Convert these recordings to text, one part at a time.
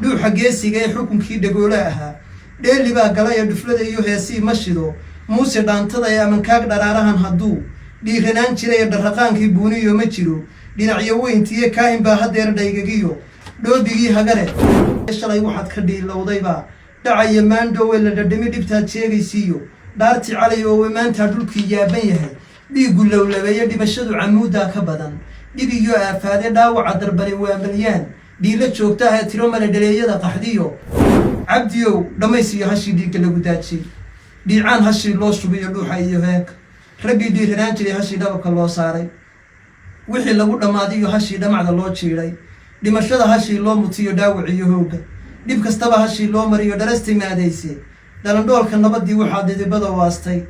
dhuu xageesiga xukunkii dhagoolaha dheeli baa galay dhuflada iyo heesii mashido muuse dhaantada ee amankaag dharaarahan hadduu dhiiranaan jiray dharraqaankii buuniyo ma jiro dhinacyo weyntiiye kaahin baa hadeer dhaygagiyo dhoobigii hagare shalay waxaad ka dhiilowdaybaa dhacaya maandhowe la dhadhami dhibtaad sheegaysiiyo dhaarti calay oo maanta dhulkii yaaban yahay dhiigu lowlabeeye dhimashadu camuudaa ka badan dhib iyo aafaade dhaawaca darbani waa malyaan dhiilo joogta ah ee tiro male dhaleeyada qaxdiyo cabdiyow dhammaysiyo hashii dhiigga lagu daajiyey dhiicaan hashii loo shubiyo dhuuxa iyo heeg raggii dhiiranaan jiray hashii dhababka loo saaray wixii lagu dhammaadiyo hashii dhamacda loo jiidhay dhimashada hashii loo mutiyo dhaawiciyo hoogga dhib kastaba hashii loo mariyo dharasti maadayse dhalandhoolka nabadii waxaad dhidibada waastay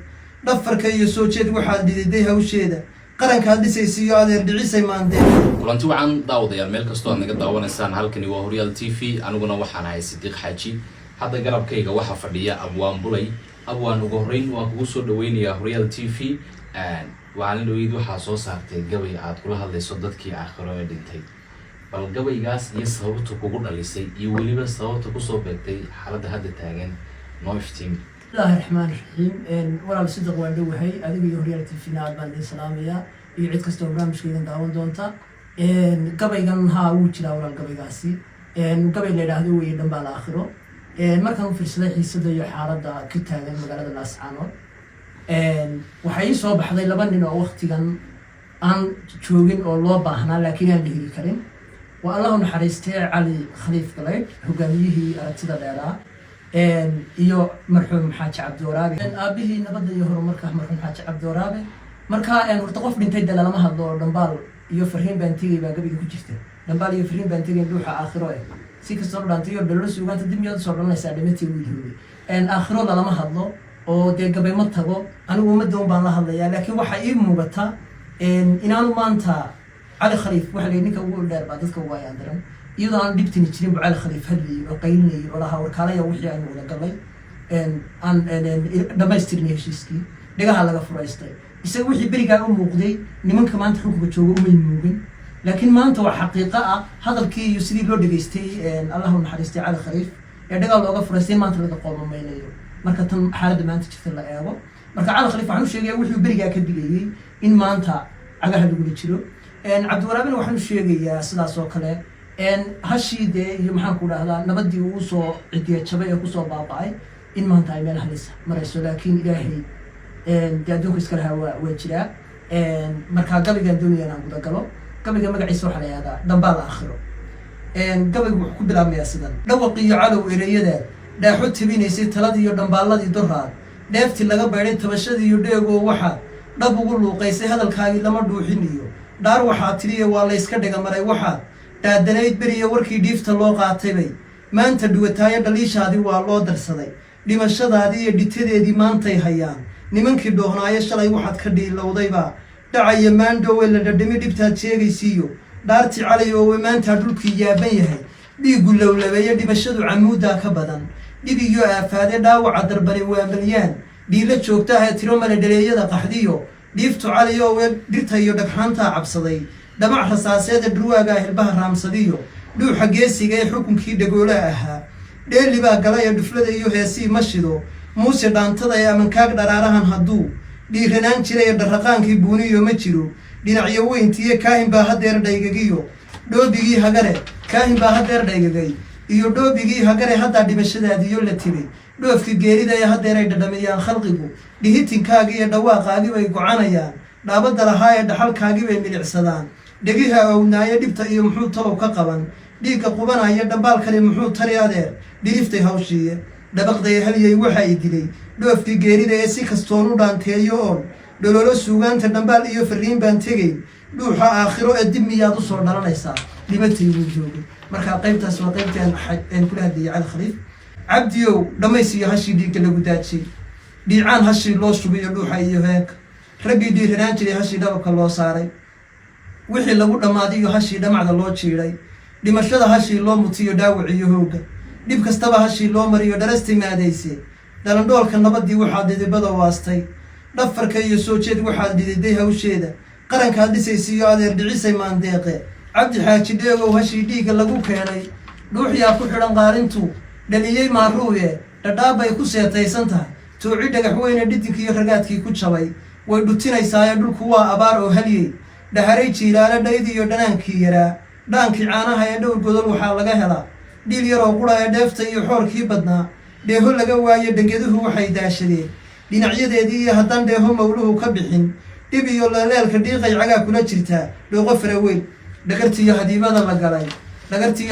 dhafarka iyo soo jeed waxaad dhididay hawsheeda qarankaad dhisaysiiyo adeer dhicisay maandeen kulanti wacan daawadayaal meel kastoo aad naga daawanaysaan halkani waa Horyaal TV aniguna waxaan ahay Sidiiq Xaaji hadda garabkayga waxa fadhiya Abwaan Bulay Abwaan ugu horeyn waan kugu soo dhaweynayaa Horyaal TV waxaan leeyahay waxa soo saartay gabay aad kula hadlayso dadkii aakhiro ee dhintay bal gabaygaas iyo sababta kugu dhalisay iyo waliba sababta ku soo beegtay xaaladda hadda taagan noo iftiin الله الرحمن الرحيم ولا صدق وعدو هي أديك يوريال تي في ناد بان الإسلامية يعيد كستو برامج كذا داون دونتا قبل كان ها وجلا ولا قبل قاسي قبل اللي هذا هو يدم بالآخره مركز في السلاح يصدق حارة كتاب مقالة الناس عنه وحي صوب حدا لبن إنه وقت كان عن شوين الله بحنا لكن اللي هي الكريم والله نحرسته علي خليف قليل هو جميه تدلله iyo marxuum xaaji cabdiwaraabi aabihii nabadda iyo horumarka marxuum xaaji cabdiwaraabi marka horta qof dhintay dalama hadlo dhambaal iyo fariin baan tigay baa gabiga ku jirta dhambaal iyo fariin baan tigay dhuuxa aakhiro si kasta oo dhaantay iyo dhallo suugaanta dib iyo soo dhalanaysa dhimatay wiilhooday aakhiro lama hadlo oo de gabay ma tago anigu uma doon baan la hadlayaa laakiin waxa ii muuqata inaanu maanta cali khaliif waxa la ninka ugu dheer baa dadka ugu ayaan daran iyadoo aan dhibtani jirin bucaal khaliif hadlay oo qaylnay oo laha warkaalaya wixii aan wada galay aan dhamaystirnay heshiiskii dhigaha laga furaystay isaga wixii berigaa u muuqday nimanka maanta xukunka jooga uma muugin laakiin maanta waa xaqiiqo ah hadalkii iyo sidii loo dhageystay Allahu naxariistay cali khaliif ee dhigaha looga furaystay maanta laga qoomamaynayo marka tan xaaladda maanta jirta la eego marka cali khaliif waxaan u sheegay wixii berigaa ka digayay in maanta cagaha lagu jiro cabdiwaraabina waxaan u sheegayaa sidaas oo kale hashii dee iyo maxaan ku dhahdaa nabadii uu soo cidiya jabay ee kusoo baaba'ay in maanta ay meel halis marayso laakiin ilaahay dee adduunka iskala hawa waa jiraa markaa gabaygaan doonaya inaan guda galo gabayga magaciisa waxaa la yihahdaa dhambaal aakhiro gabaygu wuxuu ku bilaabmayaa sidan dhawaqiyo calow ereyada dhaaxo tabinaysay taladii iyo dhambaaladii doraad dheeftii laga baydhay tabashadii iyo dheegoo waxaad dhab ugu luuqaysay hadalkaagii lama dhuuxin iyo dhaar waxaa tiriya waa layska dhiga maray waxaad dhaadanayd beriya warkii dhiifta loo qaataybay maanta dhuwataayo dhaliishaadii waa loo darsaday dhimashadaadii iyo dhitadeedii maantay hayaan nimankii dhoohnaayo shalay waxaad ka dhiilowdaybaa dhacaya maandhowe la dhadhami dhibtaad sheegaysiiyo dhaarti calay oo maanta dhulkii yaaban yahay dhiigu lowlabeeye dhimashadu camuudaa ka badan dhib iyo aafaade dhaawaca darbani waa malyaan dhiilo joogta ah ee tiro male dhaleeyada qaxdiyo dhiiftu calay oo dhirta iyo dhagxaantaa cabsaday dhamac rasaaseeda dhurwaaga hilbaha raamsadiyo dhuuxa geesiga ee xukunkii dhagoolaha ahaa dheeli baa galay dhuflada iyo heesii mashido muuse dhaantada ee amankaag dharaarahan hadduu dhiiranaan jiray dharraqaankii buuniyo ma jiro dhinacyo weyntiiye kaahin baa hadeer dhaygagiyo dhoobigii hagare kaahin baa hadeer dhaygagay iyo dhoobigii hagare haddaa dhimashadaadiyo la tibay dhoofkii geerida ee hadeer ay dhadhamiyaan khalqigu dhihitinkaagii iyo dhawaaqaagii bay gocanayaan dhaabadda lahaa ee dhaxalkaagii bay milicsadaan dhegiha ownaayo dhibta iyo muxuu talow ka qaban dhiigga qubanaya dhambaalkani muxuu tari adeer dhiriftay hawshiiye dhabaqday halyay waxa ay dilay dhoofkii geerida ee si kastoon u dhaanteeyo oon dhololo suugaanta dhambaal iyo fariin baan tegay dhuuxa aakhiro ee dib miyaad u soo dhalanaysaa dhimatay wuu joogay markaa qaybtaas waa qaybtii aan kula hadlayay cali khaliif cabdiyow dhammaysiyo hashii dhiigga lagu daajiyey dhiicaan hashii loo shubiyo dhuuxa iyo heeg raggii dhiiranaan jiray hashii dhababka loo saaray wixii lagu dhammaadiyo hashii dhamacda loo jiidhay dhimashada hashii loo mutiyo dhaawiciyo hoogga dhib kastaba hashii loo mariyo dharasti maadayse dhalandhoolka nabadii waxaad dhidibada waastay dhafarka iyo soo jeed waxaad dhididay hawsheeda qarankaad dhisaysiiyo adeer dhicisay maandeeqe cabdi xaaji dheegow hashii dhiigga lagu keenay dhuuxyaa ku xidhan qaalintu dhaliyey maaruuye dhadhaabay ku seetaysan tahay tooci dhagax weyne dhidinkiiyo ragaadkii ku jabay way dhutinaysaaye dhulku waa abaar oo halyey dhaharay jiilaale dhaydii iyo dhanaankii yaraa dhaankii caanaha ee dhowr godol waxaa laga helaa dhiil yaroo qura ee dheefta iyo xoorkii badnaa dheeho laga waayo dhengeduhu waxay daashadeen dhinacyadeedii iyo haddaan dheeho mawluhu ka bixin dhib iyo laleelka dhiiqay cagaa kula jirtaa dhooqo faraweyn dhagartiiyo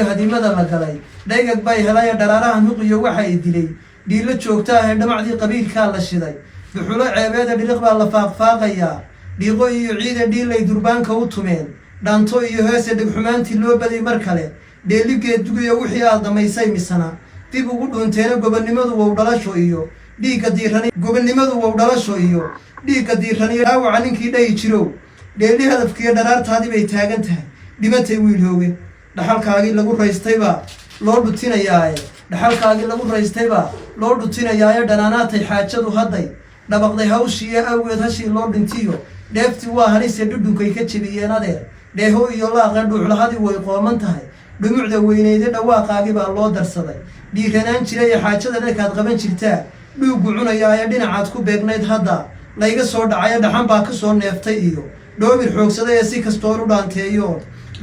hadiimada la galay dhaygag bay helaya dharaarahan huqiyo waxa ay dilay dhiilo joogta ah ee dhamacdii qabiilkaa la shiday duxulo ceebeeda dhiriq baa la faaqfaaqayaa dhiiqo iyo ciida dhiilay durbaanka u tumeen dhaanto iyo heese dhegxumaantii loo baday mar kale dheeligeed dugiyo wixii aad dhammaysay misana dib ugu dhuunteena gobonnimadu wow dhalasho iyo dhiigga diirraniyo dhaawaca ninkii dhayi jirow dheeli hadafkiiyo dharaartaadii bay taagan tahay dhimatay wiilhooge dhaxalkaagii lagu raystaybaa loo dhutinayaaye dhanaanaatay xaajadu hadday dhabaqday hawshiiyo awgeed hashii loo dhintiyo dheeftii waa halise dhudhunkay ka jebiyeen adeer dheeho iyo laaqee dhuuxlahadii way qooman tahay dhumucda weyneyde dhawaaqaagii baa loo darsaday dhiiranaan jira ee xaajada dharkaad qaban jirtaa dhuuggu cunayaaye dhinacaad ku beegnayd hadda layga soo dhacayo dhaxan baa ka soo neeftay iyo dhoomir xoogsaday ee si kastoon u dhaanteeyo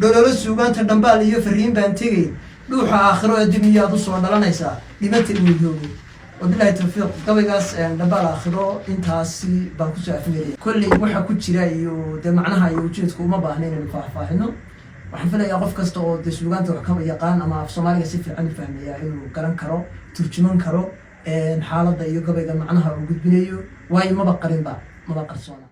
dhololo suugaanta dhambaal iyo fariin baan tegay dhuuxa aakhiro ee dib miyaad u soo dhalanaysaa dhimata wiilhooge wabilahi tawfiiq gabaygaas dhambaal aakhiro intaasi baan kusoo afmeelaya kolley waxa ku jira iyo dee macnaha iyo ujeedku uma baahna inaynu faahfaahino waxaan filayaa qof kasta oo dee suugaanta wax ka yaqaan ama af soomaaliga si fiican u fahmaya inuu garan karo turjuman karo xaaladda iyo gabayga macnaha uu gudbinayo waayo maba qarsoona